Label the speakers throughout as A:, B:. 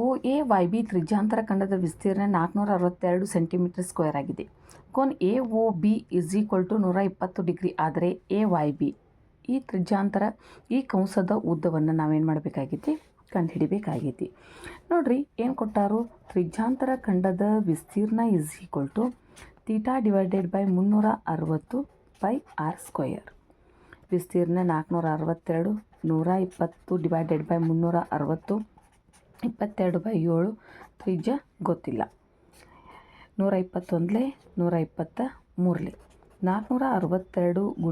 A: OAYB ತ್ರಿಜ್ಯಾಂತರ ಖಂಡದ ವಿಸ್ತೀರ್ಣ 462 centimetre square ಆಗಿದೆ. ಕೋನ AOB = 120 ಡಿಗ್ರಿ ಆದರೆ AYB ಈ ತ್ರಿಜ್ಯಾಂತರ ಈ ಕಂಸದ ಉದ್ದವನ್ನು ನಾವೇನು ಮಾಡಬೇಕಾಗೈತಿ ಕಂಡುಹಿಡಿಬೇಕಾಗೈತಿ. ನೋಡ್ರಿ ಏನು ಕೊಟ್ಟಾರು, ತ್ರಿಜ್ಯಾಂತರ ಖಂಡದ ವಿಸ್ತೀರ್ಣ = θ/360πr². ವಿಸ್ತೀರ್ಣ 462, 120/360, 22/7. ತ್ರಿಜ್ಯ ಗೊತ್ತಿಲ್ಲ. 121 123 462 ×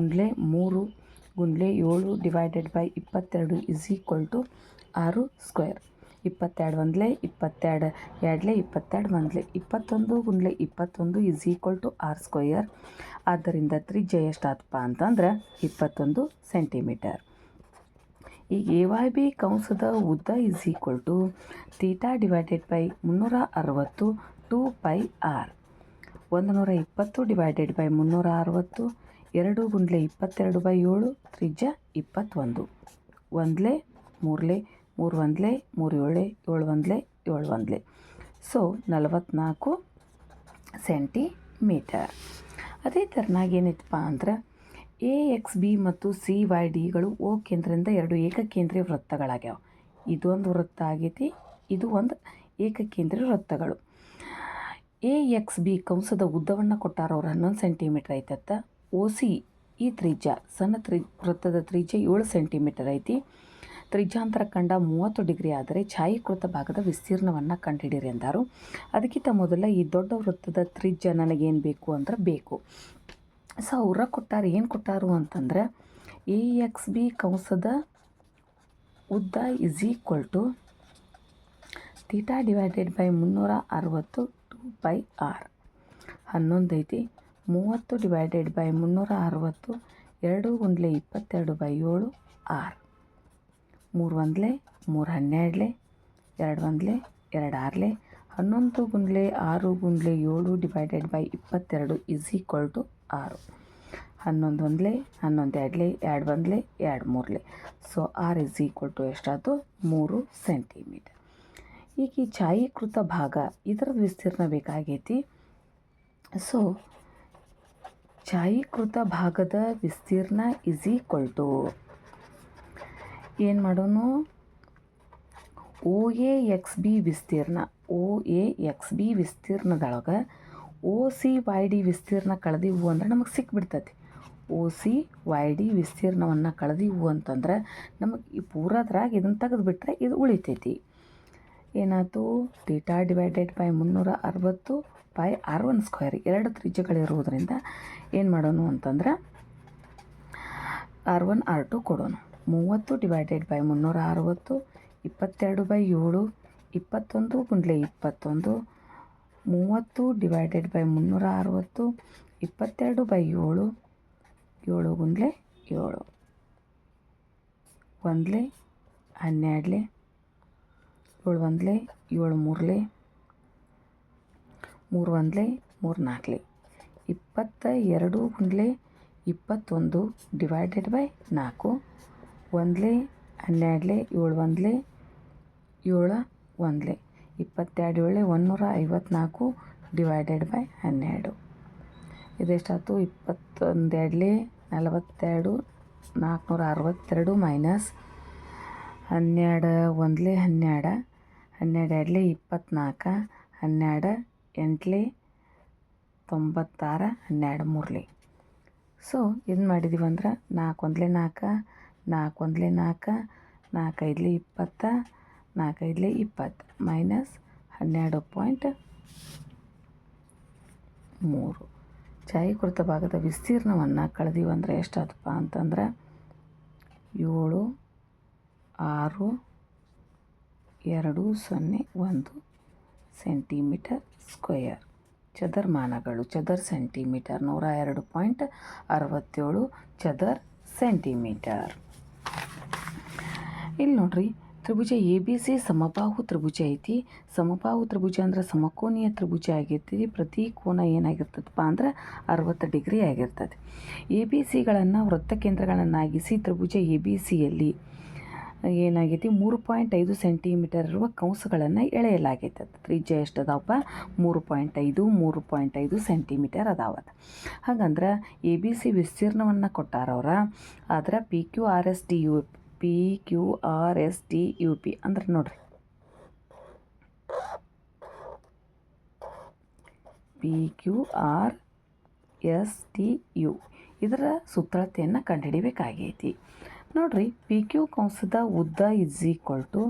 A: 3 × 7 / 22 = 6². 22 1 22 2 22 1 21 × 21 = r². ಆದ್ದರಿಂದ ತ್ರಿಜ್ಯ ಎಷ್ಟಾತಪ್ಪ ಅಂತಂದ್ರೆ 21 ಸೆಂಟಿಮೀಟರ್. ಈಗ AYB ಕಂಸದ ಉದ್ದ = θ/360 2πr. 120/360 2 × 22/7 ತ್ರಿಜ್ಯ 21. 1 3 3 1 3 7 7 1 7 1 ಸೊ 44 ಸೆಂಟಿಮೀಟರ್. ಅದೇ ಥರನಾಗಿ ಏನಿತ್ತಪ್ಪ ಅಂದ್ರೆ AXB ಮತ್ತು CYDಗಳು O ಕೇಂದ್ರದಿಂದ 2 ಏಕಕೇಂದ್ರೀಯ ವೃತ್ತಗಳಾಗ್ಯಾವ. ಇದೊಂದು ವೃತ್ತ ಆಗೈತಿ, ಇದು ಒಂದು ಏಕಕೇಂದ್ರೀಯ ವೃತ್ತಗಳು. AXB ಕಂಸದ ಉದ್ದವನ್ನು ಕೊಟ್ಟಾರ ಅವ್ರು 11 ಸೆಂಟಿಮೀಟರ್ ಐತತ್ತ. OC ಈ ತ್ರಿಜ್ಯ ಸಣ್ಣ ವೃತ್ತದ ತ್ರಿಜ್ಯ 7 ಸೆಂಟಿಮೀಟರ್ ಐತಿ. ತ್ರಿಜ್ಯಾಂತರ ಖಂಡ 30 ಡಿಗ್ರಿ ಆದರೆ ಛಾಯೀಕೃತ ಭಾಗದ ವಿಸ್ತೀರ್ಣವನ್ನು ಕಂಡುಹಿಡಿಯಿರಿ ಎಂದಾರು. ಅದಕ್ಕಿಂತ ಮೊದಲ ಈ ದೊಡ್ಡ ವೃತ್ತದ ತ್ರಿಜ್ಯ ನನಗೇನು ಬೇಕು ಅಂದ್ರೆ ಬೇಕು. ಸೊ ಅವ್ರ ಕೊಟ್ಟಾರ ಏನು ಕೊಟ್ಟಾರು ಅಂತಂದ್ರೆ AXB ಕಂಸದ ಉದ್ದ = θ/360 2πr. 11 ಐತಿ. 30/360 2 × 22/7 r. 3 1 3 12 2 1 2 6 11 × 6 × 7 / 22 = 6. 11 1 11 2 2 1 2 3 ಸೊ r = ಎಷ್ಟಾಯ್ತು 3 ಸೆಂಟಿಮೀಟರ್. ಈಗ ಈ ಛಾಯೀಕೃತ ಭಾಗ ಇದರದ ವಿಸ್ತೀರ್ಣ ಬೇಕಾಗೈತಿ. ಸೊ ಛಾಯೀಕೃತ ಭಾಗದ ವಿಸ್ತೀರ್ಣ ಏನು ಮಾಡೋಣ, OAXB ವಿಸ್ತೀರ್ಣ ವಿಸ್ತೀರ್ಣದೊಳಗೆ OCYD ವಿಸ್ತೀರ್ಣ ಕಳೆದಿವು ಅಂದ್ರೆ ನಮಗೆ ಸಿಕ್ಬಿಡ್ತೈತಿ. OCYD ವಿಸ್ತೀರ್ಣವನ್ನು ಕಳೆದಿವು ಅಂತಂದ್ರೆ ನಮಗೆ ಈ ಪೂರದ್ರಾಗ ಇದನ್ನು ತೆಗೆದುಬಿಟ್ರೆ ಇದು ಉಳಿತೈತಿ. ಏನಾಯ್ತು, θ/360 πr² ಎರಡು ತ್ರಿಜ್ಯಗಳಿರುವುದರಿಂದ ಏನು ಮಾಡೋಣ ಅಂತಂದ್ರೆ r1 r2 ಕೊಡೋಣ. 30/360 22/7 21 × 21 30/360 22/7 7 × 7 1 12 7 1 7 3 3 1 3 4 22 × 21 ÷ 4 1 12 7 1 7 1 22 154 ÷ 12 ಇದೆಷ್ಟಾಯ್ತು 21 2 42 462 ಮೈನಸ್ 12 1 12 12 24 12 8 96 12 3. ಸೊ ಇದು ಮಾಡಿದ್ದೀವಿ ಅಂದ್ರೆ 4 1 4 4 1 4 4 5 20 4 5 20 ಮೈನಸ್ 12.3. ಛಾಯೀಕೃತ ಭಾಗದ ವಿಸ್ತೀರ್ಣವನ್ನು ಕಳೆದೀವಿ ಅಂದರೆ ಎಷ್ಟಾದಪ್ಪ ಅಂತಂದ್ರೆ 7 6 2 0 1 ಸೆಂಟಿಮೀಟರ್ ಸ್ಕ್ವೇರ್. ಚದರ್ಮಾನಗಳು ಚದರ್ ಸೆಂಟಿಮೀಟರ್ 102.67 ಚದರ್ ಸೆಂಟಿಮೀಟರ್. ಇಲ್ಲಿ ನೋಡ್ರಿ, ತ್ರಿಭುಜ ABC ಸಮಬಾಹು ತ್ರಿಭುಜ ಐತಿ. ಸಮಬಾಹು ತ್ರಿಭುಜ ಅಂದ್ರೆ ಸಮಕೋನೀಯ ತ್ರಿಭುಜ ಆಗಿರ್ತದೆ. ಪ್ರತಿ ಕೋನ ಏನಾಗಿರ್ತದಪ್ಪ ಅಂದ್ರೆ 60 ಡಿಗ್ರಿ ಆಗಿರ್ತದೆ. ABCಗಳನ್ನು ವೃತ್ತ ಕೇಂದ್ರಗಳನ್ನಾಗಿಸಿ ತ್ರಿಭುಜ ABCಯಲ್ಲಿ ಏನಾಗೈತಿ 3.5 ಸೆಂಟಿಮೀಟರ್ ಇರುವ ಕಂಸಗಳನ್ನು ಎಳೆಯಲಾಗೈತೆ. ತ್ರಿಜ್ಯ ಎಷ್ಟು ಅದಾವಪ್ಪ? 3.5 ಸೆಂಟಿಮೀಟರ್ ಅದಾವತ್ತು. ಹಾಗಂದ್ರೆ ಎ ಬಿ ಸಿ ವಿಸ್ತೀರ್ಣವನ್ನು ಕೊಟ್ಟಾರವ್ರ. ಆದ್ರೆ P Q R S T U P ಅಂದ್ರೆ ನೋಡ್ರಿ, P Q R S T U ಇದರ ಸುತ್ತಳತೆಯನ್ನು ಕಂಡುಹಿಡಿಬೇಕಾಗೈತಿ. ನೋಡ್ರಿ, ಪಿ ಕ್ಯೂ ಕಂಸದ ಉದ್ದ is equal to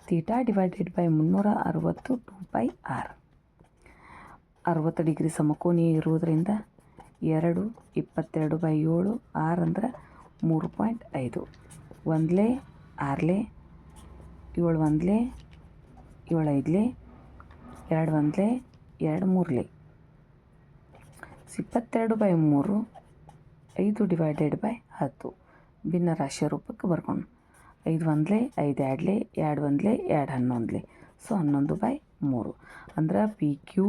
A: theta divided by 360 2πr. 60 degree ಸಮಕೋನೀಯ ಇರುವುದರಿಂದ 2 22/7 ಆರ್ ಅಂದ್ರೆ 3.5. ಒಂದ್ಲೆ ಆರ್ಲೆ 7 ಒಂದ್ಲೆ 7 ಐದ್ಲೆ 2 ಒಂದ್ಲೆ 2 ಮೂರ್ಲೆ 22/3 5 ಡಿವೈಡೆಡ್ ಬೈ 10 ಭಿನ್ನ ರಾಶಿಯ ರೂಪಕ್ಕೆ ಬರ್ಕೊಂಡು 5 ಒಂದ್ಲೆ 5 ಎರಡ್ಲೆ 2 ಒಂದ್ಲೆ 2 11ಲೆ. ಸೊ 11/3 ಅಂದ್ರೆ P Q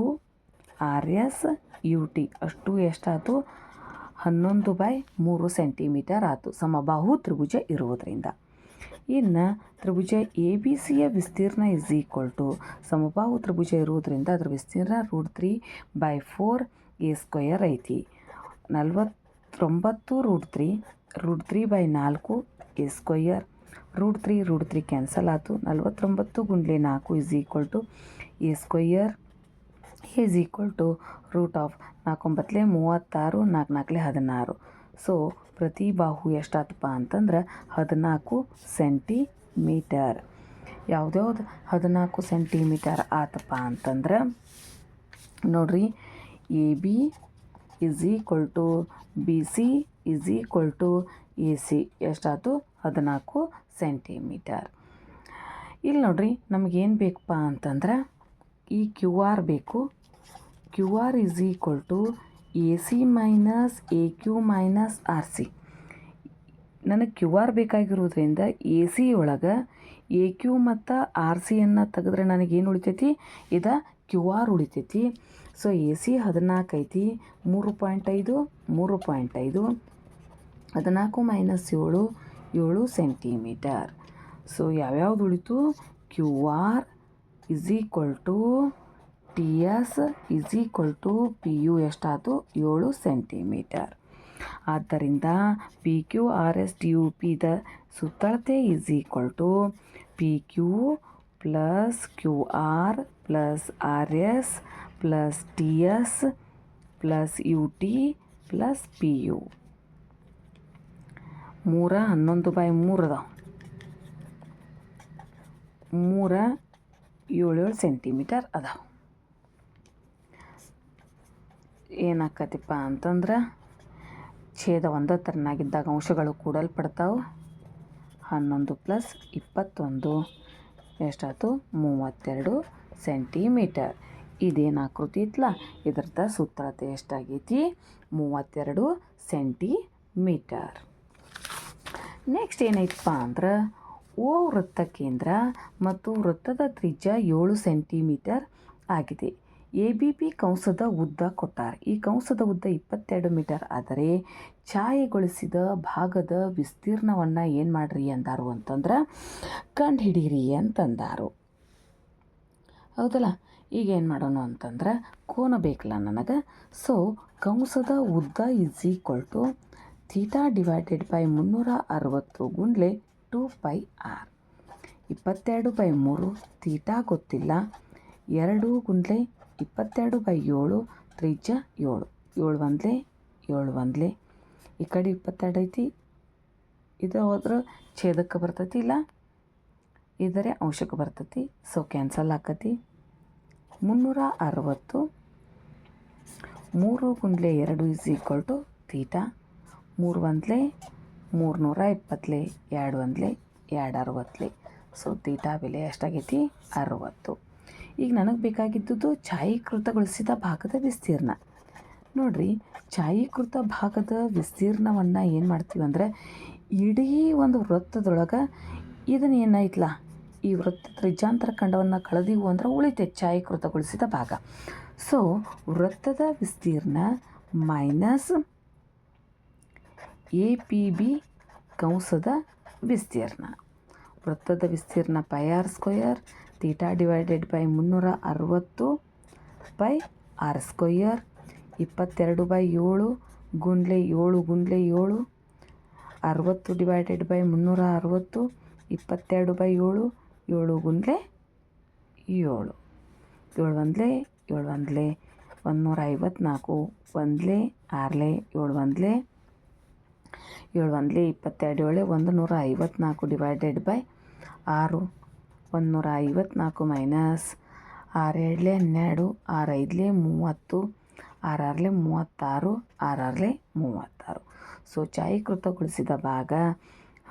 A: R S U T ಅಷ್ಟು ಎಷ್ಟಾಯ್ತು? 11/3 ಸೆಂಟಿಮೀಟರ್ ಆಯ್ತು, ಸಮಬಾಹು ತ್ರಿಭುಜ ಇರುವುದರಿಂದ. ಇನ್ನು ತ್ರಿಭುಜ ಎ ಬಿ ಸಿಯ ವಿಸ್ತೀರ್ಣ ಇಸ್ ಈಕ್ವಲ್ ಟು, ಸಮಬಾಹು ತ್ರಿಭುಜ ಇರುವುದರಿಂದ ಅದರ ವಿಸ್ತೀರ್ಣ √3/4 a² ಐತಿ. 49 √3/4 a². √3 ಕ್ಯಾನ್ಸಲ್ ಆಯ್ತು. 49 × 4 is equal to a². Is equal to √4 9 36 4 16. So ಪ್ರತಿ ಬಾಹು ಎಷ್ಟಾತಪ್ಪ ಅಂತಂದ್ರೆ 14 ಸೆಂಟಿಮೀಟರ್. ಯಾವ್ದ್ಯಾವ್ದು 14 ಸೆಂಟಿಮೀಟರ್ ಆತಪ್ಪ ಅಂತಂದ್ರೆ ನೋಡ್ರಿ, A B is equal to B C is equal to A C ಎಷ್ಟಾಯ್ತು? 14 ಸೆಂಟಿಮೀಟರ್. ಇಲ್ಲಿ ನೋಡ್ರಿ, ನಮಗೇನು ಬೇಕಪ್ಪ ಅಂತಂದ್ರೆ ಈ ಕ್ಯೂ ಆರ್ ಬೇಕು. Q R is equal to A C minus A Q minus R C. ನನಗೆ ಕ್ಯೂ ಆರ್ ಬೇಕಾಗಿರೋದ್ರಿಂದ ಎ ಸಿ ಒಳಗೆ ಎ ಕ್ಯೂ ಮತ್ತು ಆರ್ ಸಿಯನ್ನು ತೆಗೆದ್ರೆ ನನಗೇನು ಉಳಿತೈತಿ? ಇದು ಕ್ಯೂ ಆರ್ ಉಳಿತೈತಿ. ಸೊ ಎ ಸಿ 14 ಐತಿ. 3.5 14 - 7 ಸೆಂಟಿಮೀಟರ್. ಸೊ ಯಾವ್ಯಾವ್ದು ಉಳಿತು? Q R is equal to T S is equal to P U ಎಷ್ಟಾಯ್ತು? 7 ಸೆಂಟಿಮೀಟರ್. ಆದ್ದರಿಂದ P Q R S T U P ದ ಸುತ್ತಳತೆ is equal to P Q plus Q R plus R S plus T S plus U T plus P U. 11/3 ಅದಾವ. 7 centimetre ಅದಾವ. ಏನಾಕತಿಪ್ಪ ಅಂತಂದ್ರೆ ಛೇದ ಒಂದೇ ಥರನಾಗಿದ್ದಾಗ ಅಂಶಗಳು ಕೂಡಲ್ಪಡ್ತಾವೆ. 11 + 21 ಎಷ್ಟಾಯ್ತು? 32 ಸೆಂಟಿಮೀಟರ್. ಇದೇನು ಆಕೃತಿ ಇತ್ತಲ್ಲ, ಇದರದ ಸುತ್ತಳತೆ ಎಷ್ಟಾಗೈತಿ? 32 ಸೆಂಟಿಮೀಟರ್. ನೆಕ್ಸ್ಟ್ ಏನೈತಪ್ಪ ಅಂದ್ರೆ ಓ ವೃತ್ತ ಕೇಂದ್ರ ಮತ್ತು ವೃತ್ತದ ತ್ರಿಜ್ಯ 7 ಸೆಂಟಿಮೀಟರ್ ಆಗಿದೆ. ಎ ಬಿ ಪಿ ಕಂಸದ ಉದ್ದ ಕೊಟ್ಟಾರೆ. ಈ ಕಂಸದ ಉದ್ದ 22 ಮೀಟರ್ ಆದರೆ ಛಾಯೆಗೊಳಿಸಿದ ಭಾಗದ ವಿಸ್ತೀರ್ಣವನ್ನು ಏನು ಮಾಡ್ರಿ ಅಂದಾರು ಅಂತಂದ್ರೆ ಕಂಡುಹಿಡೀರಿ ಅಂತಂದಾರು. ಹೌದಲ್ಲ? ಈಗ ಏನು ಮಾಡೋಣ ಅಂತಂದ್ರೆ ಕೋನ ಬೇಕಲ್ಲ ನನಗೆ. ಸೊ ಕಂಸದ ಉದ್ದ is equal to theta divided by 360 × 2πr. 22/3 theta ಗೊತ್ತಿಲ್ಲ. 2 × 22/7 ತ್ರಿಜ್ಯ 7. 7 ಒಂದ್ಲೆ 7 ಒಂದ್ಲೆ ಈ ಕಡೆ 22 ಐತಿ. ಇದು ಹೋದ್ರೆ ಛೇದಕ್ಕೆ ಬರ್ತೈತಿ, ಇಲ್ಲ ಇದರ ಅಂಶಕ್ಕೆ ಬರ್ತೈತಿ. ಸೊ ಕ್ಯಾನ್ಸಲ್ ಆಕತಿ. 360 3 × 2 ಇಸ್ ಈಕ್ವಲ್ ಟು ಥೀಟಾ. 3 ಒಂದ್ಲೆ 320, 2 ಒಂದ್ಲೆ 260. ಸೊ ಥೀಟಾ ಬೆಲೆ ಎಷ್ಟಾಗೈತಿ? 60. ಈಗ ನನಗೆ ಬೇಕಾಗಿದ್ದುದು ಛಾಯೀಕೃತಗೊಳಿಸಿದ ಭಾಗದ ವಿಸ್ತೀರ್ಣ. ನೋಡಿರಿ, ಛಾಯೀಕೃತ ಭಾಗದ ವಿಸ್ತೀರ್ಣವನ್ನು ಏನು ಮಾಡ್ತೀವಿ ಅಂದರೆ ಇಡೀ ಒಂದು ವೃತ್ತದೊಳಗೆ ಇದನ್ನು ಏನಾಯ್ತಲ್ಲ, ಈ ವೃತ್ತ ತ್ರಿಜ್ಯಾಂತರ ಖಂಡವನ್ನು ಕಳೆದೀವು ಅಂದ್ರೆ ಉಳಿತೈತೆ ಛಾಯೀಕೃತಗೊಳಿಸಿದ ಭಾಗ. ಸೊ ವೃತ್ತದ ವಿಸ್ತೀರ್ಣ ಮೈನಸ್ ಎ ಪಿ ಬಿ ಕಂಸದ ವಿಸ್ತೀರ್ಣ. ವೃತ್ತದ ವಿಸ್ತೀರ್ಣ pi R square, theta divided by 360/r², 22/7 ಗುಂಡ್ಲೆ 7 ಗುಂಡ್ಲೆ 7, 60 ಡಿವೈಡೆಡ್ ಬೈ 360, 22/7, 7 ಗುಂಡ್ಲೆ 7, 7 ಒಂದ್ಲೆ 7 ಒಂದ್ಲೆ 154, ಒಂದ್ಲೆ 6ಲೆ 7 ಒಂದ್ಲೆ 7 ಒಂದ್ಲೆ 22 154 ಡಿವೈಡೆಡ್ ಬೈ 6, 154 ಮೈನಸ್ 6 2 12, 6 5 30, 6 6 36, 6 6 36. ಸೊ ಛಾಯೀಕೃತಗೊಳಿಸಿದ ಭಾಗ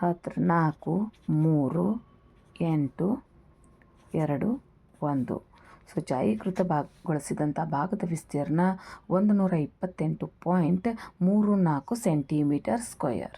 A: 14 3 8 2 1. ಸೊ ಛಾಯೀಕೃತಗೊಳಿಸಿದಂಥ ಭಾಗದ ವಿಸ್ತೀರ್ಣ 128.34 ಸೆಂಟಿಮೀಟರ್ ಸ್ಕ್ವಯರ್.